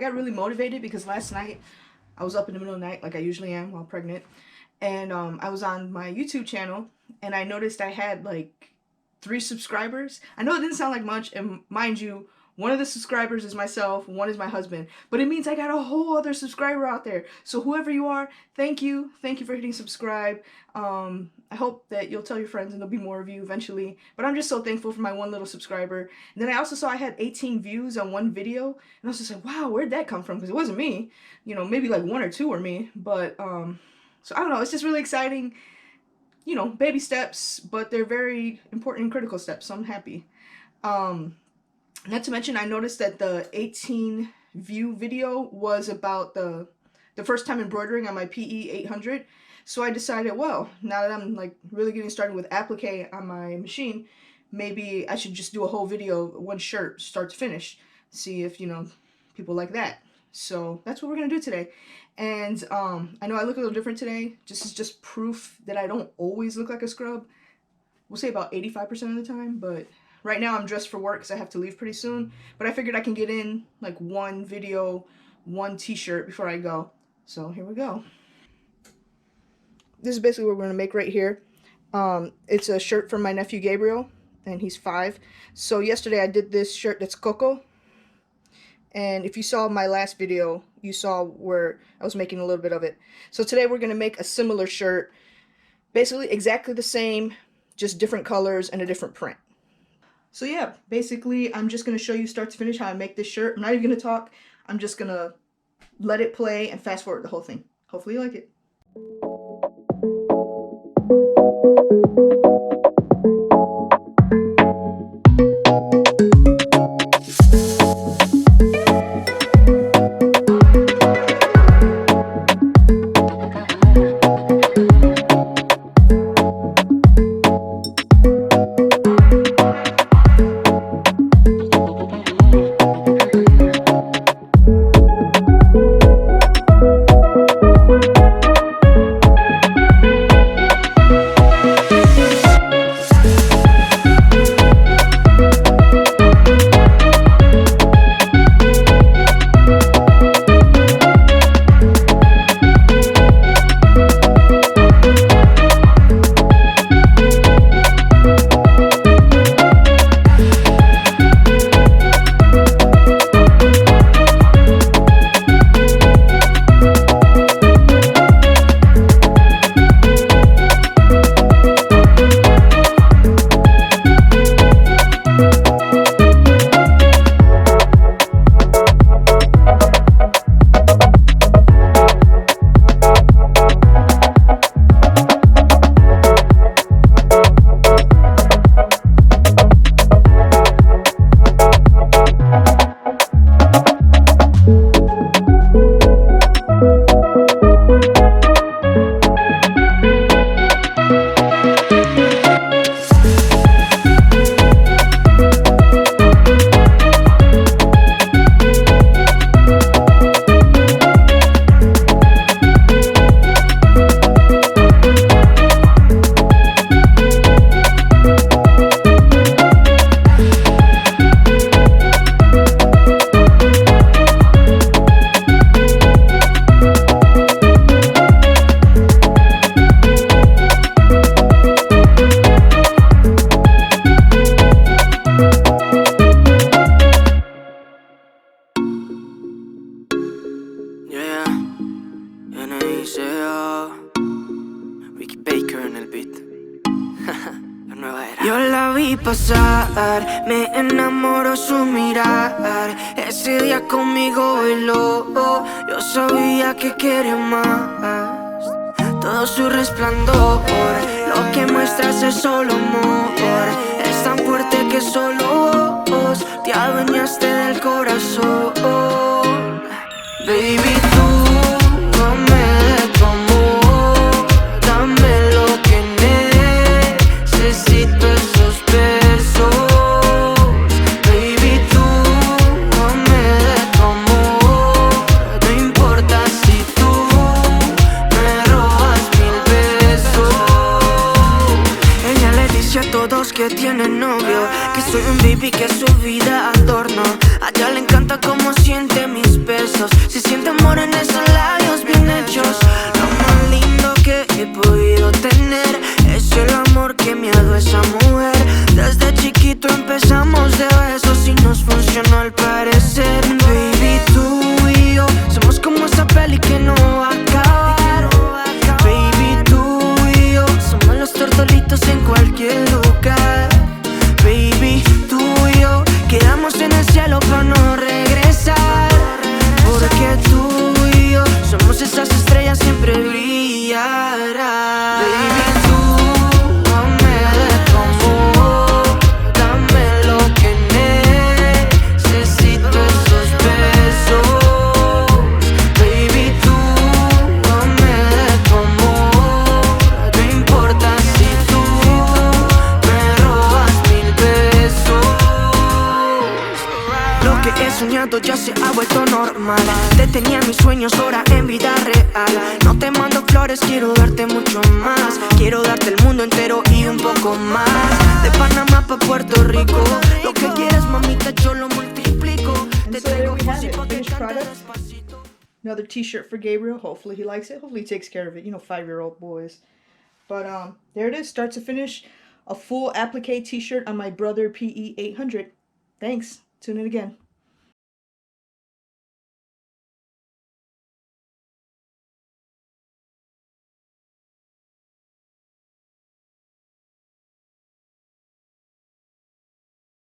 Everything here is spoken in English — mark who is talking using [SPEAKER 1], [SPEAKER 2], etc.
[SPEAKER 1] got really motivated because last night I was up in the middle of the night like I usually am while pregnant, and I was on my YouTube channel and I noticed I had like 3 subscribers. I know it didn't sound like much, and mind you, one of the subscribers is myself, one is my husband, but it means I got a whole other subscriber out there. So whoever you are, thank you for hitting subscribe. I hope that you'll tell your friends and there'll be more of you eventually, but I'm just so thankful for my one little subscriber. And then I also saw I had 18 views on one video, and I was just like, wow, where'd that come from? Because it wasn't me, you know, maybe like 1 or 2 were me, but so I don't know, it's just really exciting, you know, baby steps, but they're very important and critical steps, so I'm happy. Not to mention, I noticed that the 18 view video was about the first time embroidering on my PE800. So I decided, well, now that I'm like really getting started with applique on my machine, maybe I should just do a whole video, one shirt, start to finish. See if, you know, people like that. So that's what we're going to do today. And I know I look a little different today. This is just proof that I don't always look like a scrub. We'll say about 85% of the time, but right now I'm dressed for work because I have to leave pretty soon, but I figured I can get in like one video, one t-shirt before I go. So here we go. This is basically what we're going to make right here. It's a shirt from my nephew Gabriel, and he's 5. So yesterday I did this shirt that's Coco. And if you saw my last video, you saw where I was making a little bit of it. So today we're going to make a similar shirt. Basically exactly the same, just different colors and a different print. So yeah, basically I'm just going to show you start to finish how I make this shirt. I'm not even going to talk. I'm just going to let it play and fast forward the whole thing. Hopefully you like it.
[SPEAKER 2] Yo la vi pasar, me enamoró su mirar. Ese día conmigo bailó, yo sabía que quería más. Todo su resplandor, lo que muestras es solo amor. Es tan fuerte que solo vos te adueñaste del corazón. Baby, tú dame de tu amor, dame lo que necesito, esos besos. Baby, tú dame de tu amor, no importa si tú me robas 1000 besos. Ella le dice a todos que tiene novio, que soy un baby, que su vida adorno. A ella le encanta cómo siente mis besos. besos. Se siente amor en esos labios bien hechos. Lo más lindo que he podido tener es el amor que me ha dado esa mujer. Desde chiquito empezamos de besos y nos funcionó al parecer. Baby, tú y yo somos como esa peli que no va a acabar. Baby, tú y yo somos los tortolitos en cualquier lugar. Baby, tú y yo quedamos en el cielo para no regresar. Porque tú y yo somos esas estrellas, siempre brillarán. Baby, tú dame de tu amor, dame lo que necesito, esos besos. Baby, tú dame de tu amor, no importa si tú me robas 1000 besos. Lo que he soñado ya se ha vuelto normal. Te tenía mis sueños ahora en vida real. No te mando flores, quiero darte mucho más. Quiero darte el mundo entero y un poco más. De Panamá pa' Puerto Rico. Lo que quieras, mamita, yo lo multiplico.
[SPEAKER 1] And so there we have it, finished product. Another t-shirt for Gabriel. Hopefully he likes it. Hopefully he takes care of it. You know, 5-year-old boys. But there it is, start to finish. A full applique t-shirt on my Brother PE800. Thanks. Tune in again.